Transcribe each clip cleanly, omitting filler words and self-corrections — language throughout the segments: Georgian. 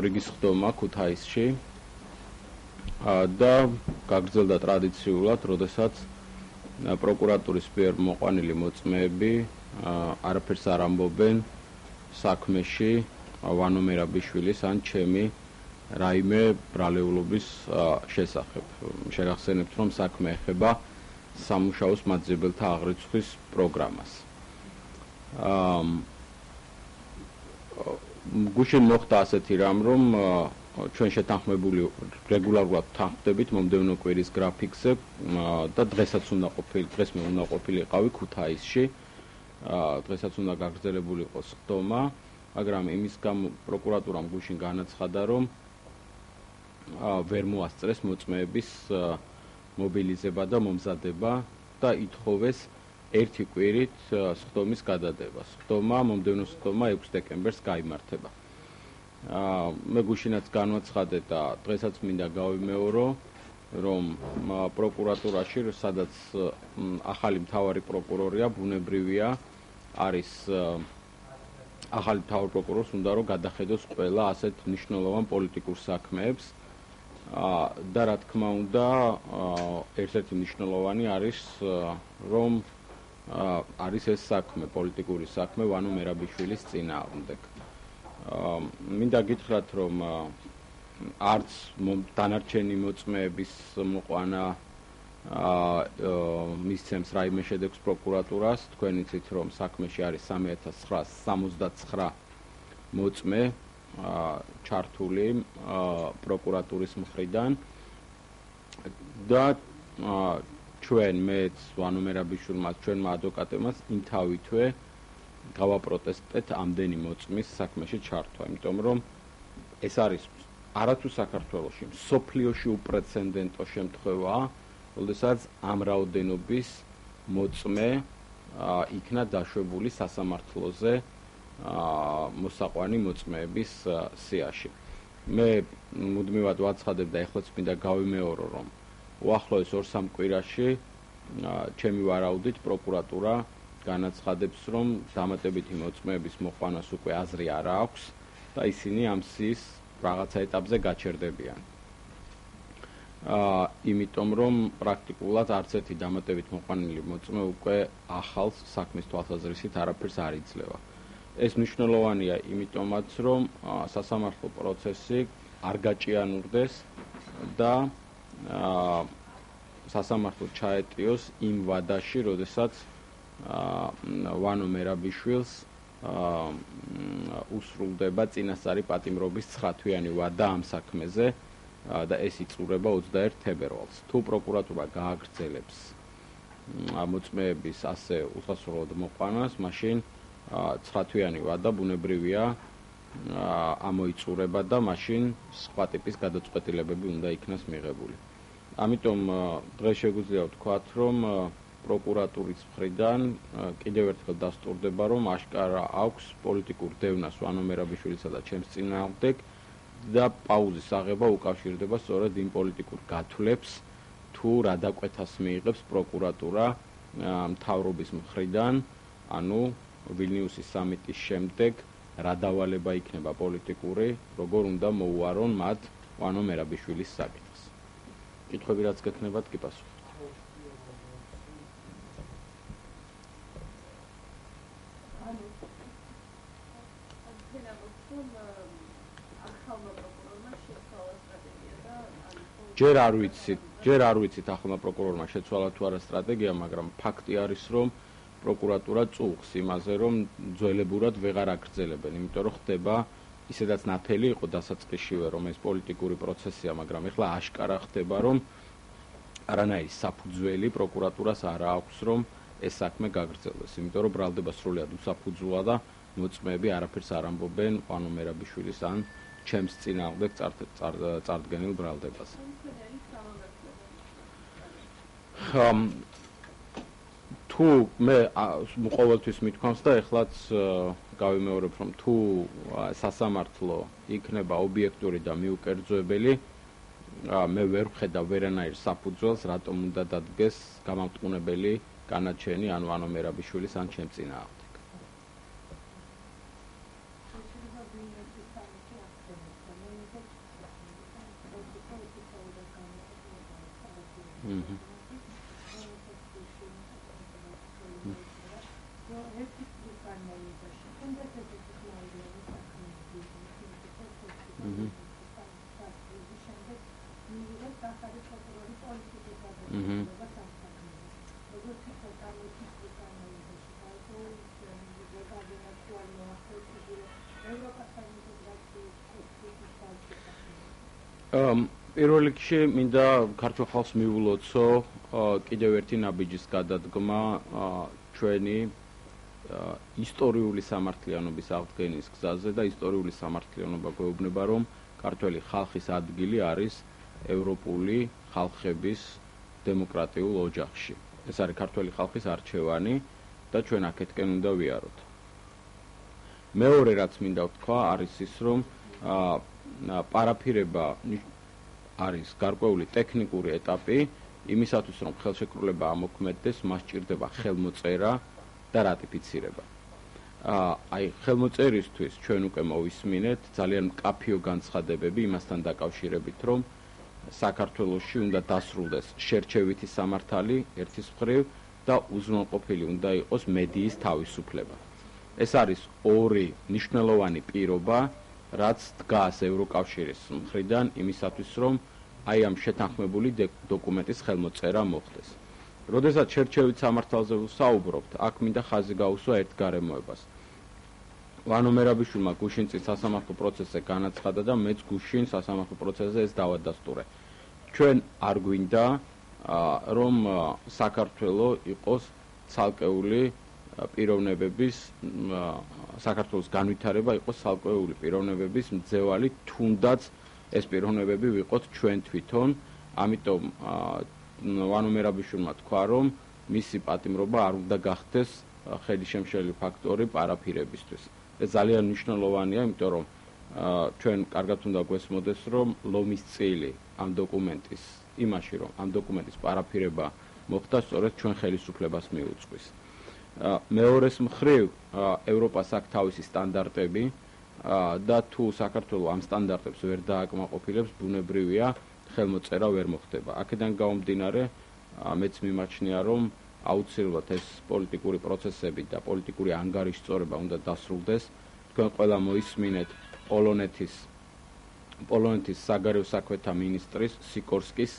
ბრიგის ხდომა ქუთაისში და გაგრძელდა ტრადიციულად, როდესაც პროკურატურის მიერ მოყვანილი მოწმეები არაფერს არ ამბობენ საქმეში ვანო მერაბიშვილის ან ჩემი რაიმე ბრალეულობის შესახებ. შეგახსენებთ, რომ საქმე ეხება სამუშაოს მაძიებელთა აღრიცხვის პროგრამას. გუშინ მოხდა ასეთი რამ, რომ ჩვენ შეთანხმებული რეგულარულად თანხმდებით მომდევნო კვირის გრაფიკზე და დღესაც უნდა ყოფილიყავი ქუთაისში. დღესაც უნდა გაგრძელებული იყოს ხდომა, მაგრამ იმის გამო პროკურატურამ გუშინ განაცხადა, რომ ვერ მოასწრეს მოწმეების მობილიზება და მომზადება და ითხოვეს ერთი კვირით ხდომის გადადებას. მომდევნო ხდომა 6 დეკემბერს გაიმართება. მე გუშინაც განვაცხადე და დღესაც მინდა გავიმეორო, რომ პროკურატურაში, სადაც ახალი მთავარი პროკურორია, ბუნებრივია, არის ახალი მთავარ პროკურორს უნდა რომ გადახედოს ყველა ასეთ მნიშვნელოვან პოლიტიკურ საქმეებს და რა თქმა უნდა ერთ-ერთი მნიშვნელოვანი არის რომ არის ეს საქმე, პოლიტიკური საქმე ვანო მერაბიშვილის წინააღმდეგ. მინდა გითხრათ, რომ არც დანარჩენი მოწმეების მოყვანა მისცემს რაიმე შედეგს პროკურატურას. თქვენ იცით, რომ საქმეში არის 3969 მოწმე ჩართული პროკურატურის მხრიდან და ჩვენ მეც ვანო მერაბიშვილმა, ჩვენმა ადვოკატებმაც იმთავითვე გავაპროტესტეთ ამდენი მოწმის საქმეში ჩართვა, იმიტომ რომ ეს არის არათუ საქართველოში, მსოფლიოში უპრეცედენტო შემთხვევაა, როდესაც ამ რაოდენობის მოწმე იქნა დაშვებული სასამართლოზე მოსაყვანი მოწმეების სიაში. მე მუდმივად ვაცხადებ და ეხლაც მინდა გავიმეორო, რომ უახლოეს 2-3 კვირაში ჩემი ვარაუდით პროკურატურა განაცხადებს, რომ დამატებითი მოწმეების მოყვანას უკვე აზრი არ აქვს და ისინი ამ სიის რაღაცა ეტაპზე გაჩერდებიან. იმიტომ რომ პრაქტიკულად არც ერთი დამატებით მოყვანილი მოწმე უკვე ახალ საქმის თვალსაზრისით არაფერს არ იძლევა. ეს მნიშვნელოვანია იმიტომაც, რომ სასამართლო პროცესი არ გაჭიანურდეს და სასამართლო ჩაეტიოს იმ ვადაში, როდესაც ვანო მერაბიშვილს უსრულდება წინასწარი პატიმრობის 9 თვიანი ვადა ამ საქმეზე და ეს იწურება 21 თებერვალს. თუ პროკურატურა გააგრძელებს მოწმეების ასე უსასრულოდ მოყვანას, მაშინ 9 თვიანი ვადა ბუნებრივია ამოიწურება და მაშინ სხვა ტიპის გადაწყვეტილებები უნდა იქნას მიღებული. ამიტომ დღეს შეგვიძლია ვთქვათ, რომ პროკურატურის მხრიდან კიდევ ერთხელ დასტურდება, რომ აშკარა აქვს პოლიტიკურ დევნას ვანო მერაბიშვილისა და ჩემს წინააღმდეგ და პაუზის აღება უკავშირდება სწორედ იმ პოლიტიკურ გათვლებს, თუ რა დაკვეთას მიიღებს პროკურატურა მთავრობის მხრიდან, ანუ ვილნიუსის სამიტის შემდეგ რა დავალება იქნება პოლიტიკური, როგორ უნდა მოუარონ მათ ვანო მერაბიშვილის საკითხს. კითხვები რაც გექნებათ, კი პასუხობთ. ჯერ არ ვიცით ახალმა პროკურორმა შეცვალა თუ არა სტრატეგია, მაგრამ ფაქტი არის, რომ პროკურატურა წუხს იმაზე, რომ ძველებურად ვეღარ აგრძელებენ, იმიტომ რომ ხდება ისედაც ნათელი იყო დასაწყისშივე, რომ ეს პოლიტიკური პროცესია, მაგრამ ეხლა აშკარა ხდება, რომ არანაირი საფუძველი პროკურატურას არ აქვს, რომ ეს საქმე გაგრძელდეს, იმიტომ რომ ბრალდება სრულად უსაფუძვლა და მოწმეები არაფერს არ ამბობენ ვანო მერაბიშვილის ან ჩემს წინააღმდეგ წარდგენილ ბრალდებაზე. თუ მე ყოველთვის მithქვამს და ეხლაც გავიმეორებ, რომ თუ სასამართლო იქნება ობიექტური და მიუკერძოებელი, მე ვერ ვხედავ ვერანაირ საფუძველს, რატომ უნდა დადგეს გამამტყუნებელი განაჩენი ან ვანო მერაბიშვილის ან ჩემ წინააღმდეგ. პირველ რიგში მინდა ქართულ ხალხს მივულოცო კიდევ ერთი ნაბიჯის გადადგმა ჩვენი ისტორიული სამართლიანობის აღდგენის გზაზე და ისტორიული სამართლიანობა გვეუბნება, რომ ქართველი ხალხის ადგილი არის ევროპული ხალხების დემოკრატიულ ოჯახში. ეს არის ქართველი ხალხის არჩევანი და ჩვენ აქეთკენ უნდა ვიაროთ. მეორე რაც მინდა ვთქვა არის ის, რომ პარაფირება არის გარკვეული ტექნიკური ეტაპი, იმისათვის რომ ხელშეკრულება ამოქმედდეს, მას სჭირდება ხელმოწერა და რატიფიცირება. აი ხელმოწერისთვის ჩვენ უკვე მოვისმინეთ ძალიან მკაფიო განცხადებები იმასთან დაკავშირებით, რომ საქართველოში უნდა დასრულდეს შერჩევითი სამართალი ერთის მხრივ და უზრუნველყოფილი უნდა იყოს მედიის თავისუფლება. ეს არის ორი მნიშვნელოვანი პირობა, რაც დგას ევროკავშირის მხრიდან იმისათვის, რომ აი ამ შეთანხმებული დოკუმენტის ხელმოწერა მოხდეს. როდესაც შერჩევით სამართალზე ვსაუბრობთ, აქ მინდა ხაზი გაუსვა ერთ გარემოებას. ვანო მერაბიშვილმა გუშინ წინ სასამართლო პროცესზე განაცხადა და მეც გუშინ სასამართლო პროცესზე ეს დავადასტურე. ჩვენ არ გვინდა რომ საქართველო იყოს ცალკეული პიროვნებების საქართველოს განვითარება იყოს ცალკეული პიროვნებების მძევალი, თუნდაც ეს პიროვნებები ვიყოთ ჩვენ თვითონ, ამიტომ ვანო მერაბიშვილმა თქვა, რომ მისი პატიმრობა არ უნდა გახდეს ხელისშემშლელი ფაქტორი პარაფირებისთვის. ეს ძალიან მნიშვნელოვანია, იმიტომ რომ ჩვენ კარგად უნდა გვესმოდეს, რომ ლომის წილი ამ დოკუმენტის იმაში, რომ ამ დოკუმენტის პარაფირება მოხდა სწორედ ჩვენ ხელისუფლებას მიუძღვის. მეორეს მხრივ ევროპას აქვს თავისი სტანდარტები და თუ საქართველო ამ სტანდარტებს ვერ დააკმაყოფილებს, ბუნებრივია ხელმოწერა ვერ მოხდება. აქედან გამომდინარე, მეც მიმაჩნია, რომ აუცილებლად ეს პოლიტიკური პროცესები და პოლიტიკური ანგარიშწორება უნდა დასრულდეს. თქვენ ყველა მოისმინეთ პოლონეთის საგარეო საქმეთა მინისტრის სიკორსკის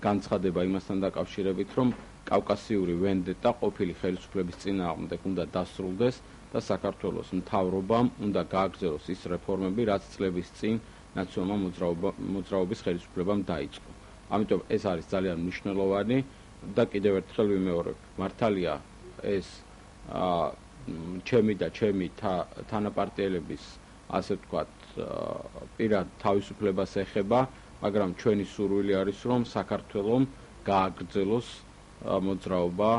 განცხადება იმასთან დაკავშირებით, რომ კავკასიური ვენდეტა ყოფილი ხელისუფლების წინააღმდეგ უნდა დასრულდეს და საქართველოს მთავრობამ უნდა გააგრძელოს ის რეფორმები, რაც წლების წინ ნაციონალურ მოძრაობის ხელისუფლებამ დაიწყო. ამიტომ ეს არის ძალიან მნიშვნელოვანი და კიდევ ერთხელ ვიმეორებ, მართალია ეს ჩემი და ჩემი თანაპარტიელების ასე ვთქვათ პირად თავისუფლებას ეხება, მაგრამ ჩვენი სურვილი არის, რომ საქართველოს გააგრძელოს მოძრაობა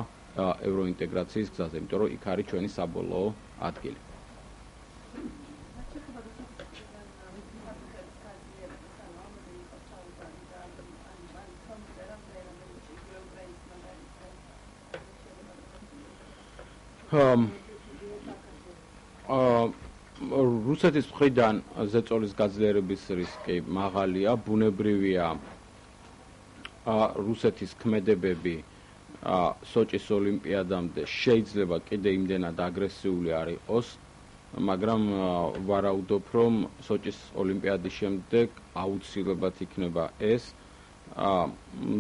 ევროინტეგრაციის გზაზე, იმიტომ რომ იქ არის ჩვენი საბოლოო ადგილი. რუსეთის მხრიდან ზეწოლის გაძლიერების რისკი მაღალია, ბუნებრივია რუსეთის ქმედებები სოჭის ოლიმპიადამდე შეიძლება კიდე იმდენად აგრესიული არ იყოს, მაგრამ ვარაუდობ, რომ სოჭის ოლიმპიადის შემდეგ აუცილებლად იქნება ეს.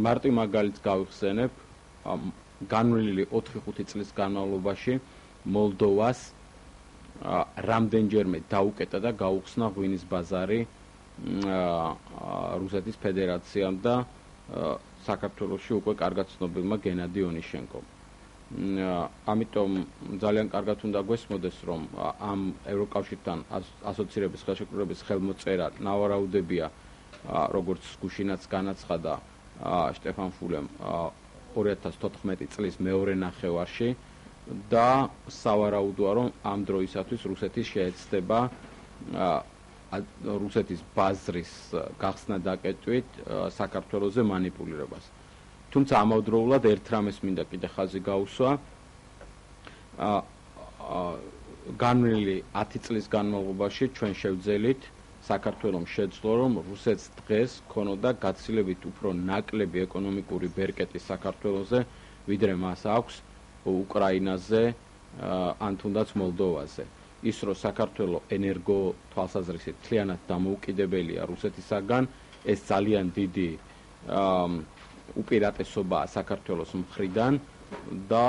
მარტი მაგალითს გავიხსენებ, განვლილი 4-5 წლის განმავლობაში მოლდოვას რამდენჯერმე დაუკეტა და გაუხსნა ღვინის ბაზარი რუსეთის ფედერაციამ და საქართველოში უკვე კარგად ცნობილმა გენადი ონიშენკომ. ამიტომ ძალიან კარგად უნდა გვესმოდეს, რომ ამ ევროკავშირთან ასოცირების ხელშეკრულების ხელმოწერა ნავარაუდებია, როგორც გუშინაც განაცხადა შტეფან ფულემ 2014 წლის მეორე ნახევარში და სავარაუდოა, რომ ამ დროისათვის რუსეთის შეეცდება რუსეთის ბაზრის გახსნა დაკეტვით საქართველოზე მანიპულირებას. თუმცა ამავდროულად ერთ რამეს მინდა კიდე ხაზი გაუსვა. განვლილი 10 წლის განმავლობაში ჩვენ შევძელით საქართველოს შეძლო, რომ რუსეთს დღეს ქონოდა გაცილებით უფრო ნაკლები ეკონომიკური ბერკეტი საქართველოზე, ვიდრე მას აქვს უკრაინაზე ან თუნდაც მოლდოვაზე. ის რომ საქართველოს ენერგო თვალსაზრისით მთლიანად დამოუკიდებელია რუსეთისაგან, ეს ძალიან დიდი უპირატესობაა საქართველოს მხრიდან და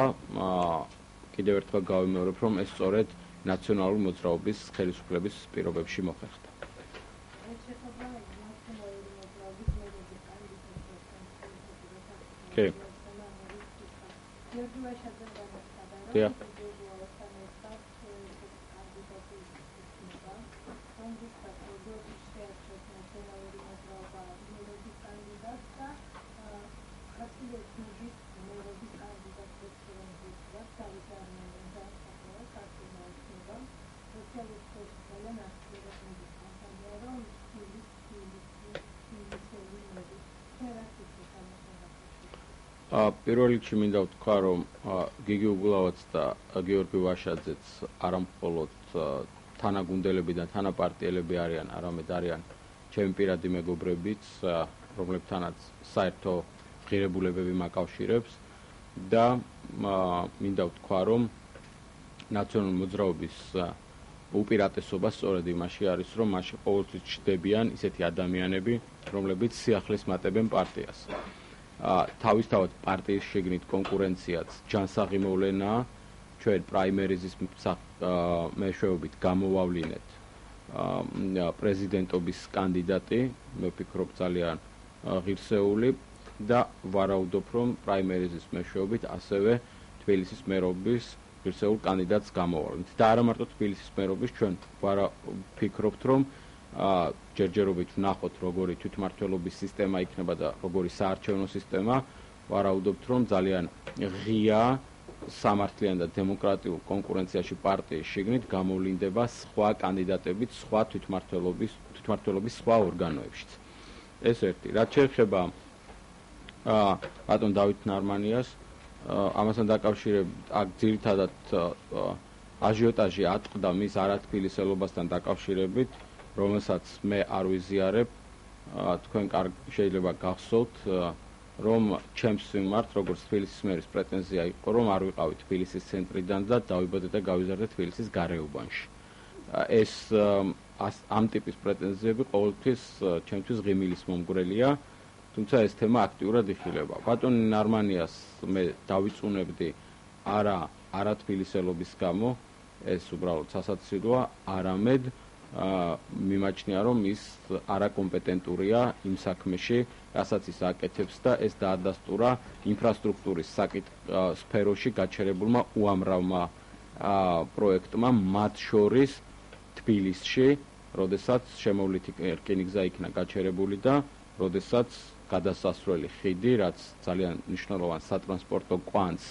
კიდევ ერთხელ გავიმეორებ, რომ ეს სწორედ ნაციონალური მოძრაობის ხელისუფლების პირობებში მოხერხდა. კი. დიახ. პირველ რიგში მინდა ვთქვა, რომ გიგი უგულავაც და გიორგი ვაშაძეც არა მხოლოდ თანაგუნდელები და თანაპარტიელები არიან, არამედ არიან ჩემი პირადი მეგობრებიც, რომლებთანაც საერთო ღირებულებები მაკავშირებს და მინდა ვთქვა, რომ ნაციონალური მოძრაობის უპირატესობა სწორედ იმაში არის, რომ მაშინ ყოველთვის ჩნდებიან ისეთი ადამიანები, რომლებიც სიახლის მატებენ პარტიას. თავისთავად პარტიის შიგნით კონკურენციაც ჯანსაღი მოვლენაა. ჩვენ პრაიმერიზის მეშვეობით გამოვავლინეთ პრეზიდენტობის კანდიდატი, მე ვფიქრობ ძალიან ღირსეული და ვარაუდობ, რომ პრაიმერიზის მეშვეობით ასევე თბილისის მერობის ღირსეულ კანდიდატს გამოვავლინეთ. და არა მარტო თბილისის მერობის, ჩვენ ვფიქრობთ, რომ ჯერჯერობით ვნახოთ, როგორი თვითმმართველობის სისტემა იქნება და როგორი საარჩევნო სისტემა, ვარაუდობთ, რომ ძალიან ღია, სამართლიან და დემოკრატიულ კონკურენციაში პარტიის შიგნით გამოვლინდება სხვა კანდიდატებით, სხვა თვითმმართველობის სხვა ორგანოებშიც. ეს ერთი. რაც შეეხება ბატონ დავით ნარმანიას, ამასთან დაკავშირებით, აქ ძირითადად აჟიოტაჟი ატყდა მის არათბილისელობასთან დაკავშირებით, რომელსაც მე არ ვიზიარებ. თქვენ შეიძლება გახსოვთ, რომ ჩემს მიმართ, როგორც თბილისის მერის პრეტენზია იყო, რომ არ ვიყავი თბილისის ცენტრიდან და დავიბადე და გავიზარდე თბილისის გარეუბანში. ეს ამ ტიპის პრეტენზიები ყოველთვის ჩემთვის ღიმილის მომგვრელია, თუმცა ეს თემა აქტიურად იხილება. ბატონ ნარმანიას მე დავიწუნებდი არა თბილისელობის გამო, ეს უბრალოდ სასაცილოა, არამედ მიმაჩნია, რომ ის არაკომპეტენტურია იმ საქმეში, რასაც ის აკეთებს და ეს დაადასტურა ინფრასტრუქტურის სფეროში გაჩერებულმა უამრავმა პროექტმა, მათ შორის თბილისში, როდესაც შემოვლითი რკინიგზა იქნა გაჩერებული და როდესაც გადასასვლელი ხიდი, რაც ძალიან მნიშვნელოვან სატრანსპორტო კვანძს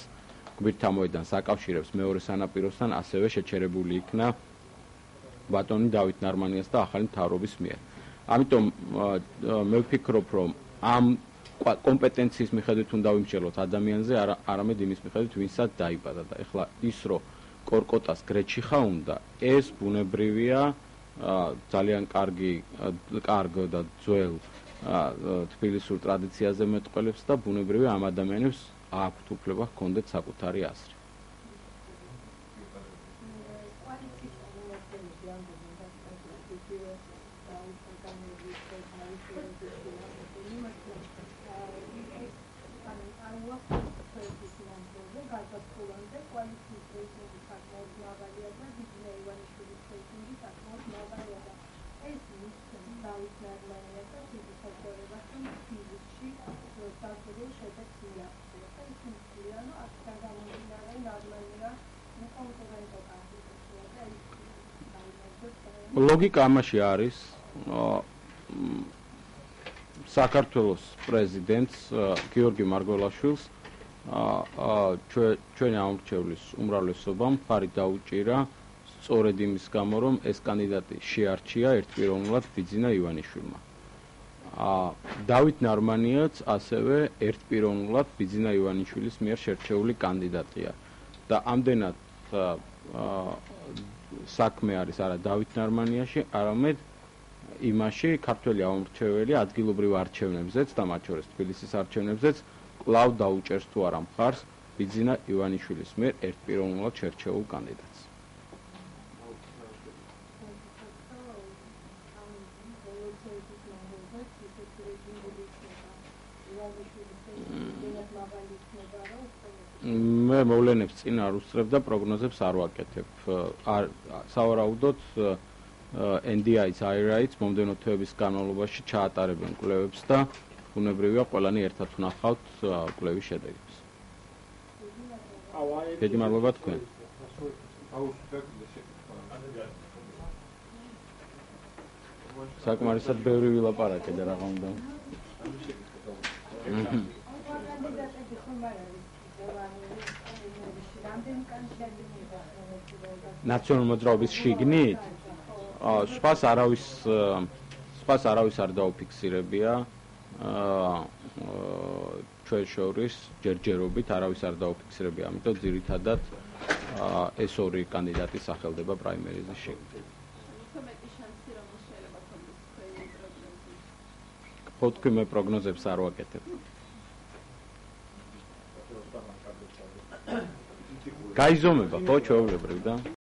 გვირთა მოედანს აკავშირებს მეორე სანაპიროსთან, ასევე შეჩერებული იქნა ბატონი დავით ნარმანიას და ახალი მთავრობის მიერ. ამიტომ მე ვფიქრობ, რომ ამ კომპეტენციის მიხედვით უნდა ვიმსჯელოთ ადამიანზე, არამედ იმის მიხედვით, ვინცაც დაიბადა და ეხლა ის, რომ კორკოტას გრეჩიხა უნდა, ეს ბუნებრივია, ძალიან კარგ და ძველ თბილისურ ტრადიციაზე მეტყველებს და ბუნებრივია ამ ადამიანებს აქვთ უფლება ჰქონდეთ საკუთარი აზრი. ლოგიკა ამაში არის, საქართველოს პრეზიდენტს გიორგი მარგველაშვილს ჩვენი ამორჩევლის უმრავლესობა მხარი დაუჭირა სწორედ იმის გამო, რომ ეს კანდიდატი შეარჩია ერთპიროვნულად ბიძინა ივანიშვილმა. დავით ნარმანიაც ასევე ერთპიროვნულად ბიძინა ივანიშვილის მიერ შერჩეული კანდიდატია და ამდენად საქმე არის არა დავით ნარმანიაში, არამედ იმაში ქართველი ამორჩეველი ადგილობრივ არჩევნებზეც და მათ შორის თბილისის არჩევნებზეც კვლავ დაუჭერს თუ არა მხარს ბიძინა ივანიშვილის მიერ ერთპიროვნულად შერჩეულ კანდიდატს. მე მოვლენებს წინ არ უსწრებ და პროგნოზებს არ ვაკეთებ. სავარაუდოდ NDI-ს IRI-ს მომდევნო თვეების განმავლობაში ჩაატარებენ კვლევებს და უნებრივია ყველანი ერთად ვნახავთ კვლევის შედეგებს. დიდი მადლობა თქვენ. საკმარისად ბევრი ვილაპარაკე და რა უნდა. ნაციონალური მოძრაობის შიგნით სხვას არავის არ დაუფიქსირებია ჩვენ შორის ჯერჯერობით არავის არ დაუფიქსირებია, ამიტომ ძირითადად ეს ორი კანდიდატი სახელდება პრაიმერიზის შიგნით. ხო თქვი მე პროგნოზებს არ ვაკეთებ. გაიზომება ხო ჩვეულებრივ და